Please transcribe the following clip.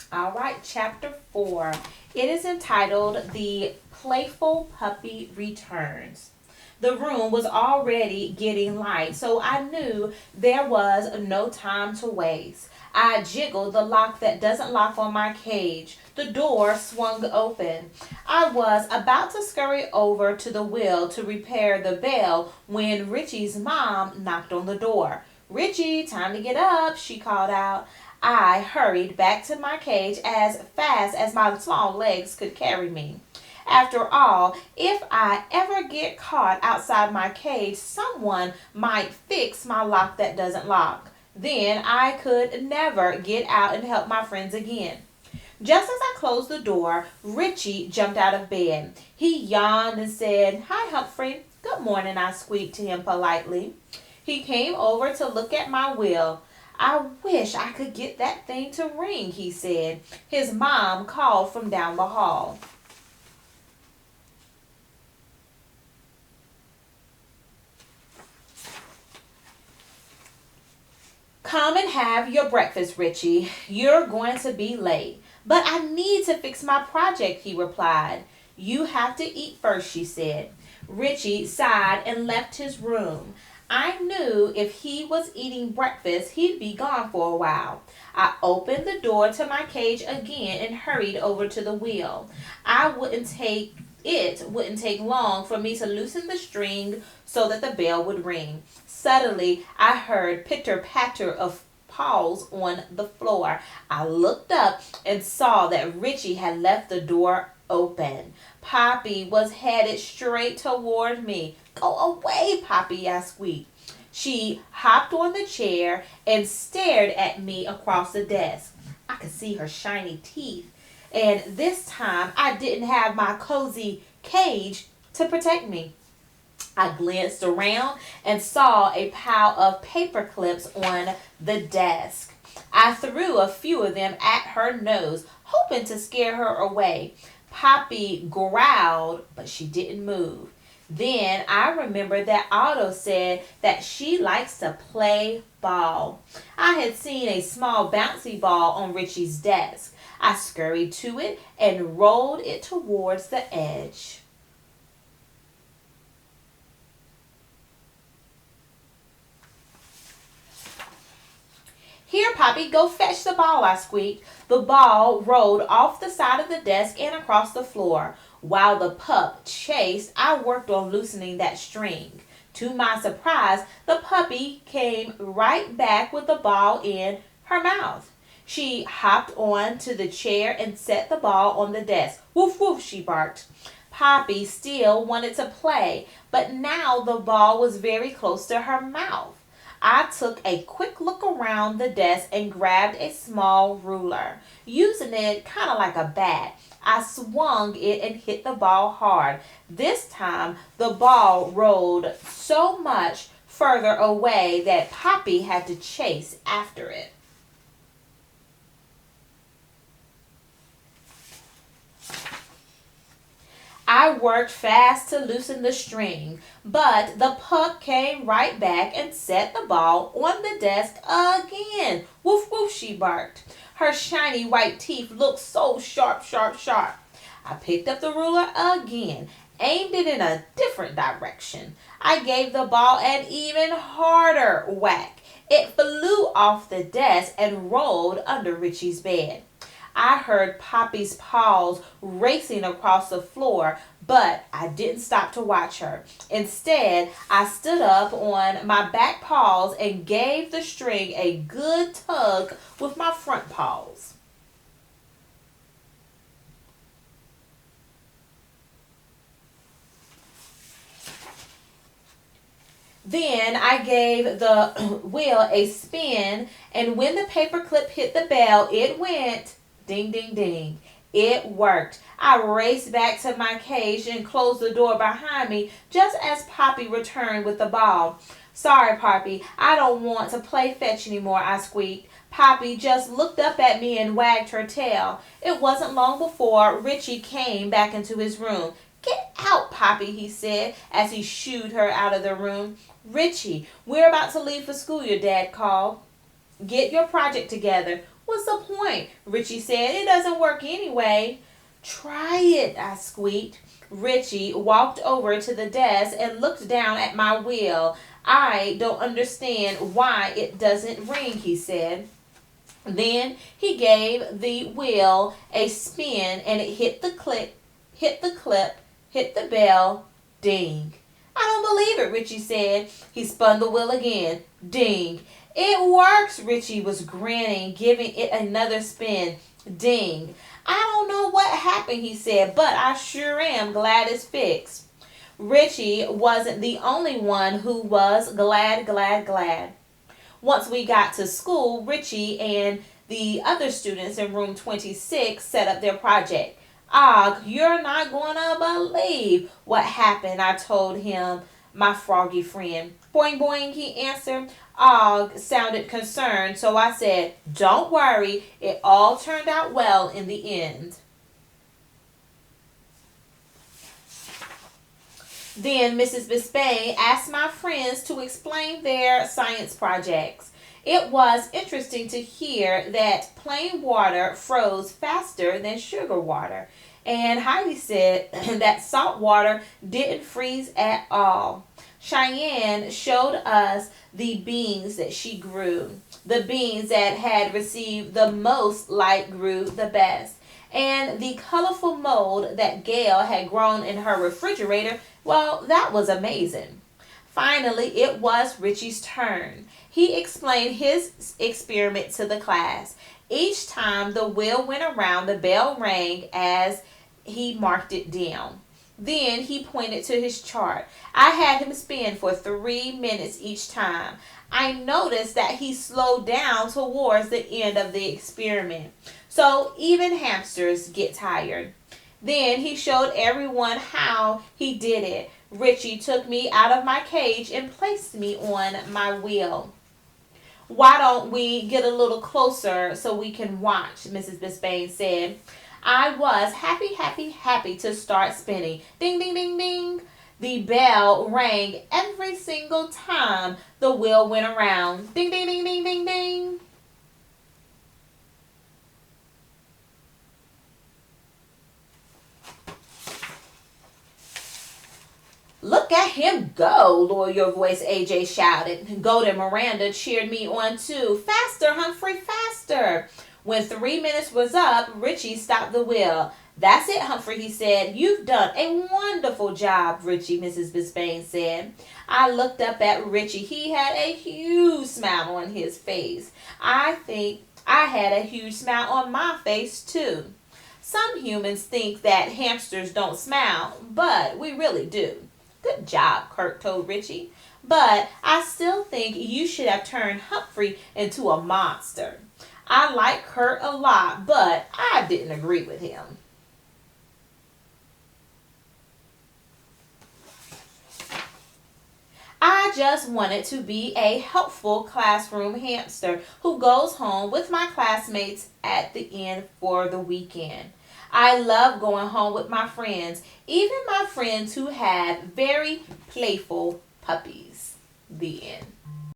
All right, chapter 4. It is entitled The Playful Puppy Returns. The room was already getting light, so I knew there was no time to waste. I jiggled the lock that doesn't lock on my cage. The door swung open. I was about to scurry over to the wheel to repair the bell when Richie's mom knocked on the door. Richie, time to get up, she called out. I hurried back to my cage as fast as my small legs could carry me. After all, if I ever get caught outside my cage, someone might fix my lock that doesn't lock. Then I could never get out and help my friends again. Just as I closed the door, Richie jumped out of bed. He yawned and said, "Hi, Humphrey." "Good morning," I squeaked to him politely. He came over to look at my wheel. "I wish I could get that thing to ring," he said. His mom called from down the hall. "Come and have your breakfast, Richie. You're going to be late." "But I need to fix my project," he replied. "You have to eat first," she said. Richie sighed and left his room. I knew if he was eating breakfast, he'd be gone for a while. I opened the door to my cage again and hurried over to the wheel. It wouldn't take long for me to loosen the string so that the bell would ring. Suddenly, I heard pitter-patter of paws on the floor. I looked up and saw that Richie had left the door open. Poppy was headed straight toward me. "Go away, Poppy," I squeaked. She hopped on the chair and stared at me across the desk. I could see her shiny teeth, and this time I didn't have my cozy cage to protect me. I glanced around and saw a pile of paper clips on the desk. I threw a few of them at her nose, hoping to scare her away. Poppy growled, but she didn't move. Then I remembered that Otto said that she likes to play ball. I had seen a small bouncy ball on Richie's desk. I scurried to it and rolled it towards the edge. "Here, Poppy, go fetch the ball," I squeaked. The ball rolled off the side of the desk and across the floor. While the pup chased, I worked on loosening that string. To my surprise, the puppy came right back with the ball in her mouth. She hopped on to the chair and set the ball on the desk. "Woof, woof," she barked. Poppy still wanted to play, but now the ball was very close to her mouth. I took a quick look around the desk and grabbed a small ruler. Using it kind of like a bat, I swung it and hit the ball hard. This time, the ball rolled so much further away that Poppy had to chase after it. I worked fast to loosen the string, but the pup came right back and set the ball on the desk again. "Woof, woof," she barked. Her shiny white teeth looked so sharp, sharp, sharp. I picked up the ruler again, aimed it in a different direction. I gave the ball an even harder whack. It flew off the desk and rolled under Richie's bed. I heard Poppy's paws racing across the floor, but I didn't stop to watch her. Instead, I stood up on my back paws and gave the string a good tug with my front paws. Then I gave the wheel a spin, and when the paperclip hit the bell, it went ding, ding, ding. It worked. I raced back to my cage and closed the door behind me just as Poppy returned with the ball. "Sorry, Poppy, I don't want to play fetch anymore," I squeaked. Poppy just looked up at me and wagged her tail. It wasn't long before Richie came back into his room. "Get out, Poppy," he said as he shooed her out of the room. "Richie, we're about to leave for school," your dad called. "Get your project together. What's the point? Richie said. It doesn't work anyway. Try it, I squeaked. Richie walked over to the desk and looked down at my wheel. I don't understand why it doesn't ring, he said. Then he gave the wheel a spin and it hit the clip, hit the bell, ding. I don't believe it, Richie said. He spun the wheel again. Ding. It works, Richie was grinning, giving it another spin. Ding. I don't know what happened, he said, but I sure am glad it's fixed. Richie wasn't the only one who was glad. Once we got to school, Richie and the other students in room 26 set up their project. Og, you're not going to believe what happened, I told him, my froggy friend. Boing, boing, he answered. Og sounded concerned, so I said, don't worry, it all turned out well in the end. Then Mrs. Bisbane asked my friends to explain their science projects. It was interesting to hear that plain water froze faster than sugar water. And Heidi said that salt water didn't freeze at all. Cheyenne showed us the beans that she grew. The beans that had received the most light grew the best. And the colorful mold that Gail had grown in her refrigerator, well, that was amazing. Finally, it was Richie's turn. He explained his experiment to the class. Each time the wheel went around, the bell rang as he marked it down. Then he pointed to his chart. I had him spin for 3 minutes each time. I noticed that he slowed down towards the end of the experiment. So even hamsters get tired. Then he showed everyone how he did it. Richie took me out of my cage and placed me on my wheel. Why don't we get a little closer so we can watch, Mrs. Bisbane said. I was happy to start spinning. Ding, ding, ding, ding. The bell rang every single time the wheel went around. Ding, ding, ding, ding, ding, ding. Look at him go, lower your voice, AJ shouted. Golden Miranda cheered me on too. Faster, Humphrey, faster. When 3 minutes was up, Richie stopped the wheel. That's it, Humphrey, he said. You've done a wonderful job, Richie, Mrs. Bisbane said. I looked up at Richie. He had a huge smile on his face. I think I had a huge smile on my face, too. Some humans think that hamsters don't smile, but we really do. Good job, Kurt told Richie. But I still think you should have turned Humphrey into a monster. I like Kurt a lot, but I didn't agree with him. I just wanted to be a helpful classroom hamster who goes home with my classmates at the end for the weekend. I love going home with my friends, even my friends who have very playful puppies. The end.